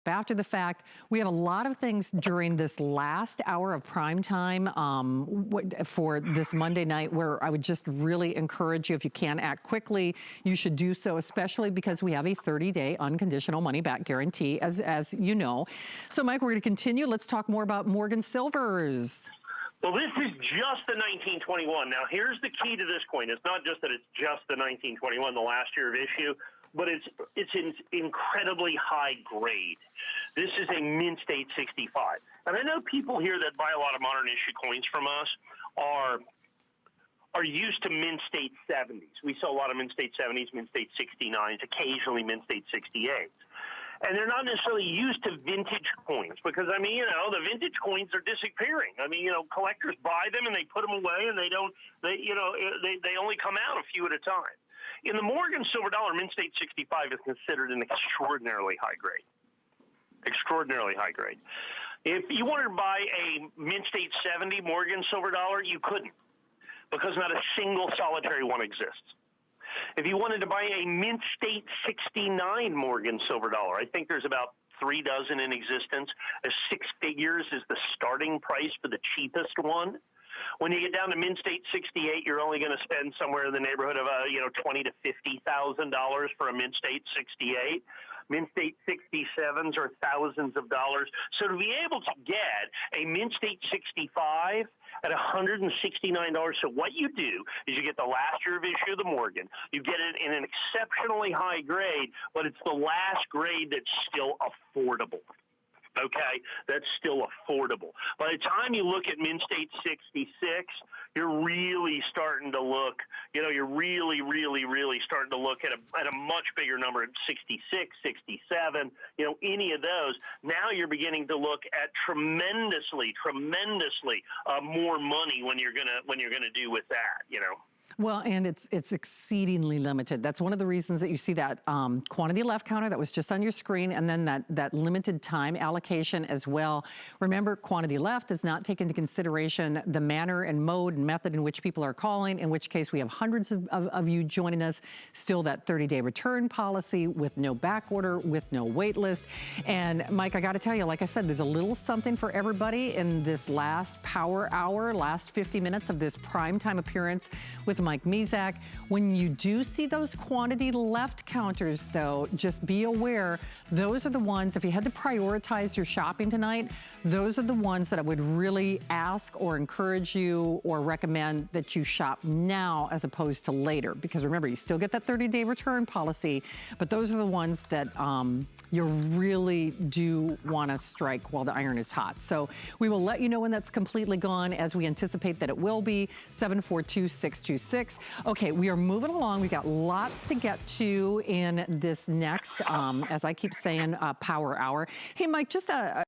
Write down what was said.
After the fact, we have a lot of things during this last hour of prime time for this Monday night where I would just really encourage you, if you can act quickly, you should do so, especially because we have a 30-day unconditional money-back guarantee, as you know. So, Mike, we're going to continue. Let's talk more about Morgan Silvers. Well, this is just the 1921. Now, here's the key to this coin. It's not just that it's just the 1921, the last year of issue, but it's incredibly high grade. This is a mint state 65. And I know people here that buy a lot of modern issue coins from us are used to mint state 70s. We sell a lot of mint state 70s, mint state 69s, occasionally mint state 68s. And they're not necessarily used to vintage coins because, I mean, the vintage coins are disappearing. I mean, collectors buy them and they put them away and they only come out a few at a time. In the Morgan silver dollar, mint state 65 is considered an extraordinarily high grade. Extraordinarily high grade. If you wanted to buy a mint state 70 Morgan silver dollar, you couldn't because not a single solitary one exists. If you wanted to buy a mint state 69 Morgan silver dollar, I think there's about 3 dozen in existence. 6 figures is the starting price for the cheapest one. When you get down to mint state 68, you're only going to spend somewhere in the neighborhood of $20,000 to $50,000 for a mint state 68. Mint state 67s are thousands of dollars. So to be able to get a mint state 65 at $169, so what you do is you get the last year of issue of the Morgan. You get it in an exceptionally high grade, but it's the last grade that's still affordable. Okay, that's still affordable. By the time you look at mint state 66, you're really starting to look, you're really starting to look at a much bigger number at 66, 67, any of those. Now you're beginning to look at tremendously more money when you're gonna do with that, Well, and it's exceedingly limited. That's one of the reasons that you see that quantity left counter that was just on your screen, and then that limited time allocation as well. Remember, quantity left does not take into consideration the manner and mode and method in which people are calling, in which case we have hundreds of you joining us. Still that 30-day return policy with no back order, with no wait list. And Mike, I got to tell you, like I said, there's a little something for everybody in this last power hour, last 50 minutes of this primetime appearance with Mike Mezak. When you do see those quantity left counters, though, just be aware, those are the ones, if you had to prioritize your shopping tonight, those are the ones that I would really ask or encourage you or recommend that you shop now as opposed to later. Because remember, you still get that 30-day return policy, but those are the ones that you really do want to strike while the iron is hot. So we will let you know when that's completely gone, as we anticipate that it will be. 742-626. Okay, we are moving along. We got lots to get to in this next, as I keep saying, power hour. Hey, Mike, just